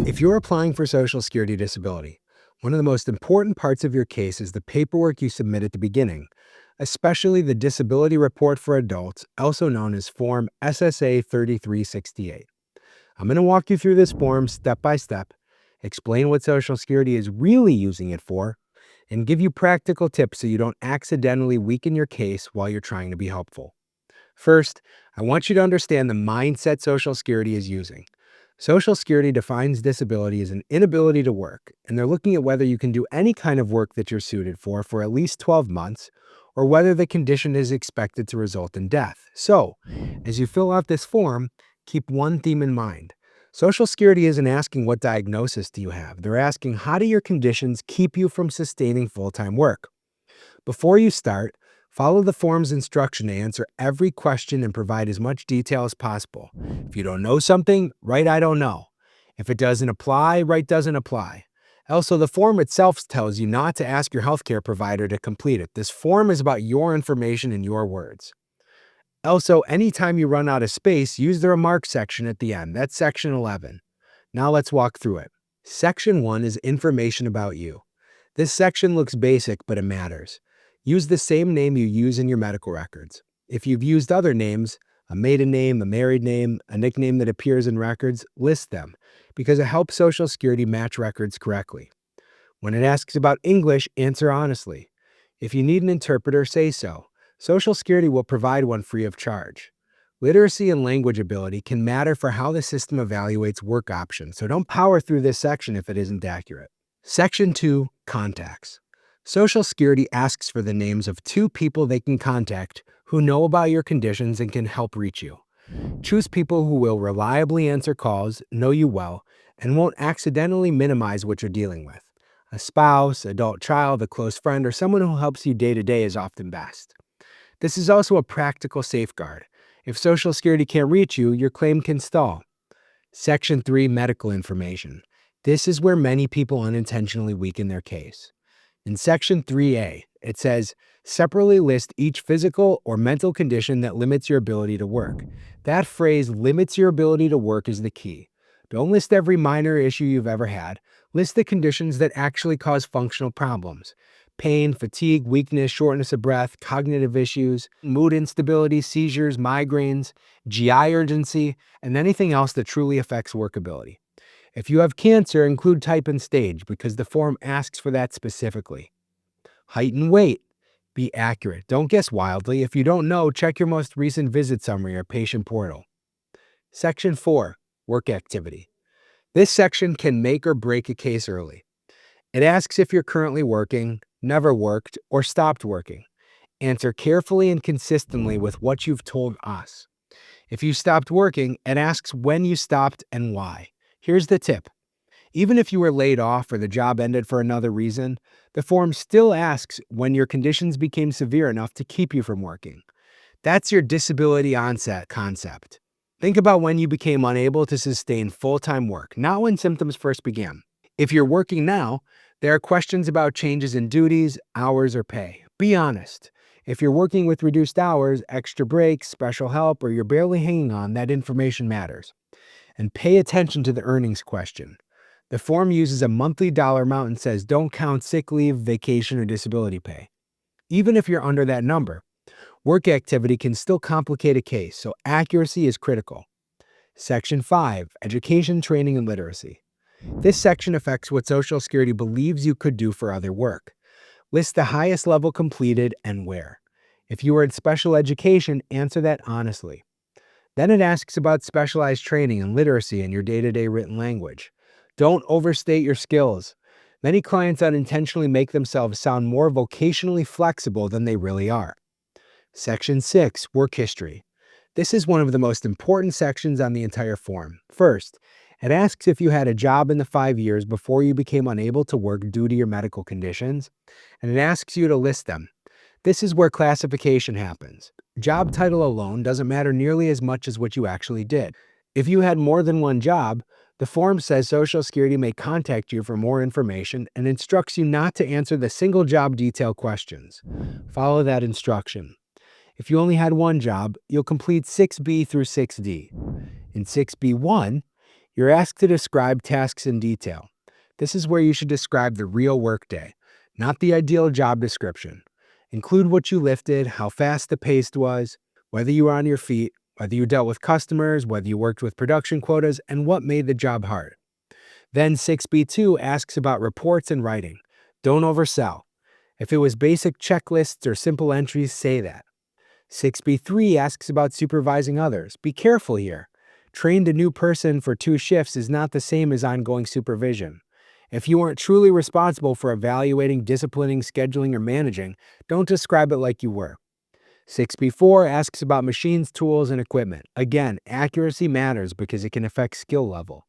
If you're applying for Social Security disability, one of the most important parts of your case is the paperwork you submit at the beginning, especially the Disability Report for Adults, also known as Form SSA 3368. I'm going to walk you through this form step by step, explain what Social Security is really using it for, and give you practical tips so you don't accidentally weaken your case while you're trying to be helpful. First, I want you to understand the mindset Social Security is using. Social Security defines disability as an inability to work, and they're looking at whether you can do any kind of work that you're suited for at least 12 months, or whether the condition is expected to result in death. So, as you fill out this form, keep one theme in mind. Social Security isn't asking what diagnosis do you have. They're asking how do your conditions keep you from sustaining full-time work. Before you start, follow the form's instruction to answer every question and provide as much detail as possible. If you don't know something, write I don't know. If it doesn't apply, write doesn't apply. Also, the form itself tells you not to ask your healthcare provider to complete it. This form is about your information and your words. Also, anytime you run out of space, use the remarks section at the end. That's section 11. Now let's walk through it. Section 1 is information about you. This section looks basic, but it matters. Use the same name you use in your medical records. If you've used other names, a maiden name, a married name, a nickname that appears in records, list them, because it helps Social Security match records correctly. When it asks about English, answer honestly. If you need an interpreter, say so. Social Security will provide one free of charge. Literacy and language ability can matter for how the system evaluates work options, so don't power through this section if it isn't accurate. Section 2, Contacts. Social Security asks for the names of 2 people they can contact who know about your conditions and can help reach you. Choose people who will reliably answer calls, know you well, and won't accidentally minimize what you're dealing with. A spouse, adult child, a close friend, or someone who helps you day to day is often best. This is also a practical safeguard. If Social Security can't reach you, your claim can stall. Section 3, Medical Information. This is where many people unintentionally weaken their case. In Section 3A, it says, separately list each physical or mental condition that limits your ability to work. That phrase, limits your ability to work, is the key. Don't list every minor issue you've ever had. List the conditions that actually cause functional problems. Pain, fatigue, weakness, shortness of breath, cognitive issues, mood instability, seizures, migraines, GI urgency, and anything else that truly affects workability. If you have cancer, include type and stage because the form asks for that specifically. Height and weight. Be accurate. Don't guess wildly. If you don't know, check your most recent visit summary or patient portal. Section 4, Work Activity. This section can make or break a case early. It asks if you're currently working, never worked, or stopped working. Answer carefully and consistently with what you've told us. If you stopped working, it asks when you stopped and why. Here's the tip. Even if you were laid off or the job ended for another reason, the form still asks when your conditions became severe enough to keep you from working. That's your disability onset concept. Think about when you became unable to sustain full-time work, not when symptoms first began. If you're working now, there are questions about changes in duties, hours, or pay. Be honest. If you're working with reduced hours, extra breaks, special help, or you're barely hanging on, that information matters. And pay attention to the earnings question. The form uses a monthly dollar amount and says don't count sick leave, vacation, or disability pay. Even if you're under that number, work activity can still complicate a case, so accuracy is critical. Section 5, Education, Training, and Literacy. This section affects what Social Security believes you could do for other work. List the highest level completed and where. If you were in special education, answer that honestly. Then it asks about specialized training and literacy in your day-to-day written language. Don't overstate your skills. Many clients unintentionally make themselves sound more vocationally flexible than they really are. Section 6, Work History. This is one of the most important sections on the entire form. First, it asks if you had a job in the 5 years before you became unable to work due to your medical conditions, and it asks you to list them. This is where classification happens. Job title alone doesn't matter nearly as much as what you actually did. If you had more than one job, the form says Social Security may contact you for more information and instructs you not to answer the single job detail questions. Follow that instruction. If you only had one job, you'll complete 6B through 6D. In 6B1, You're asked to describe tasks in detail. This is where you should describe the real workday, not the ideal job description. Include what you lifted, how fast the pace was, whether you were on your feet, whether you dealt with customers, whether you worked with production quotas, and what made the job hard. Then 6B2 asks about reports and writing. Don't oversell. If it was basic checklists or simple entries, say that. 6B3 asks about supervising others. Be careful here. Trained a new person for 2 shifts is not the same as ongoing supervision. If you aren't truly responsible for evaluating, disciplining, scheduling, or managing, don't describe it like you were. 6B4 asks about machines, tools, and equipment. Again, accuracy matters because it can affect skill level.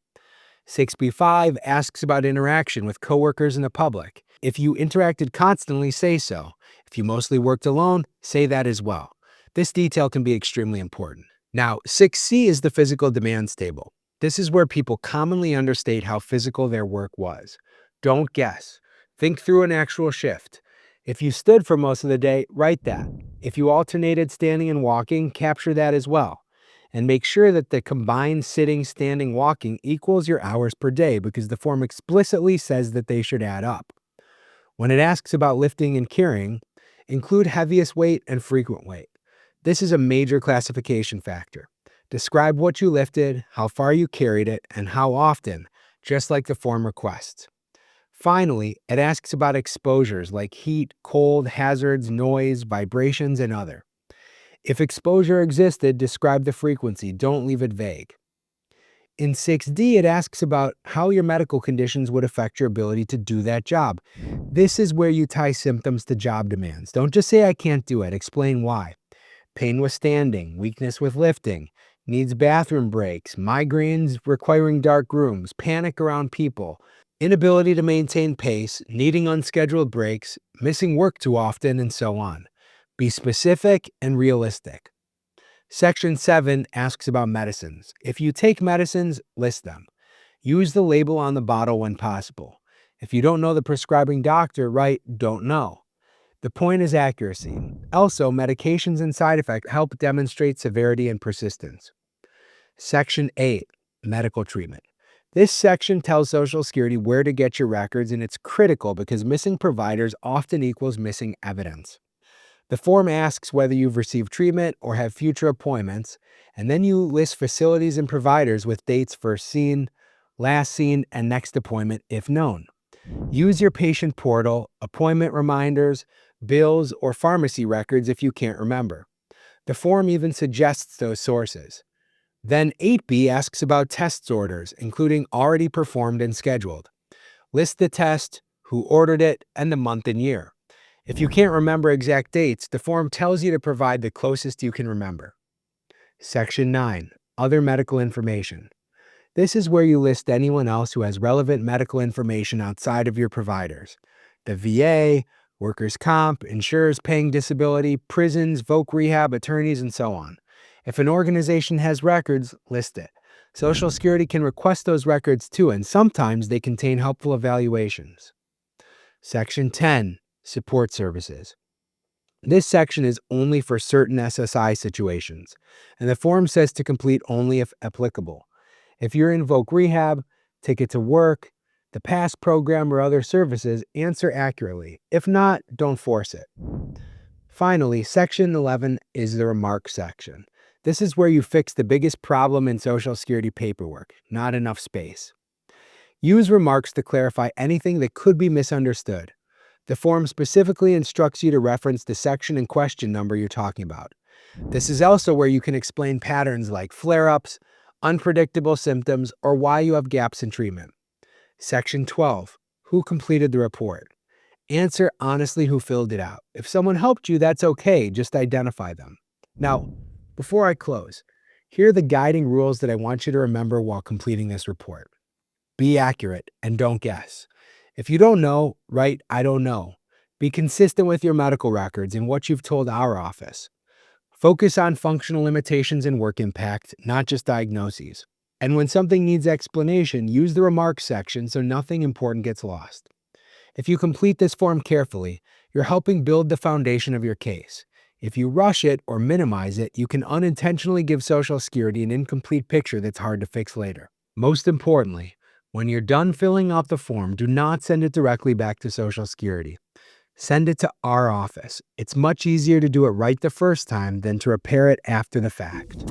6B5 asks about interaction with coworkers and the public. If you interacted constantly, say so. If you mostly worked alone, say that as well. This detail can be extremely important. Now, 6C is the physical demands table. This is where people commonly understate how physical their work was. Don't guess. Think through an actual shift. If you stood for most of the day, write that. If you alternated standing and walking, capture that as well. And make sure that the combined sitting, standing, walking equals your hours per day because the form explicitly says that they should add up. When it asks about lifting and carrying, include heaviest weight and frequent weight. This is a major classification factor. Describe what you lifted, how far you carried it, and how often, just like the form requests. Finally, it asks about exposures like heat, cold, hazards, noise, vibrations, and other. If exposure existed, describe the frequency. Don't leave it vague. In 6D, it asks about how your medical conditions would affect your ability to do that job. This is where you tie symptoms to job demands. Don't just say, I can't do it. Explain why. Pain with standing, weakness with lifting, needs bathroom breaks, migraines requiring dark rooms, panic around people, inability to maintain pace, needing unscheduled breaks, missing work too often, and so on. Be specific and realistic. Section 7 asks about medicines. If you take medicines, list them. Use the label on the bottle when possible. If you don't know the prescribing doctor, write don't know. The point is accuracy. Also, medications and side effects help demonstrate severity and persistence. Section 8, medical treatment. This section tells Social Security where to get your records, and it's critical because missing providers often equals missing evidence. The form asks whether you've received treatment or have future appointments, and then you list facilities and providers with dates first seen, last seen, and next appointment if known. Use your patient portal, appointment reminders, bills, or pharmacy records if you can't remember. The form even suggests those sources. Then 8B asks about test orders, including already performed and scheduled. List the test, who ordered it, and the month and year. If you can't remember exact dates, the form tells you to provide the closest you can remember. Section 9, other medical information. This is where you list anyone else who has relevant medical information outside of your providers. The VA, workers' comp, insurers paying disability, prisons, voc rehab, attorneys, and so on. If an organization has records, list it. Social Security can request those records too, and sometimes they contain helpful evaluations. Section 10, support services. This section is only for certain SSI situations, and the form says to complete only if applicable. If you're in voc rehab, ticket to work, the PASS program, or other services, answer accurately. If not, don't force it. Finally, Section 11 is the remarks section. This is where you fix the biggest problem in Social Security paperwork, not enough space. Use remarks to clarify anything that could be misunderstood. The form specifically instructs you to reference the section and question number you're talking about. This is also where you can explain patterns like flare-ups, unpredictable symptoms, or why you have gaps in treatment. Section 12, who completed the report? Answer honestly who filled it out. If someone helped you, that's okay, just identify them. Now, before I close, here are the guiding rules that I want you to remember while completing this report. Be accurate and don't guess. If you don't know, write I don't know. Be consistent with your medical records and what you've told our office. Focus on functional limitations and work impact, not just diagnoses. And when something needs explanation, use the remarks section so nothing important gets lost. If you complete this form carefully, you're helping build the foundation of your case. If you rush it or minimize it, you can unintentionally give Social Security an incomplete picture that's hard to fix later. Most importantly, when you're done filling out the form, do not send it directly back to Social Security. Send it to our office. It's much easier to do it right the first time than to repair it after the fact.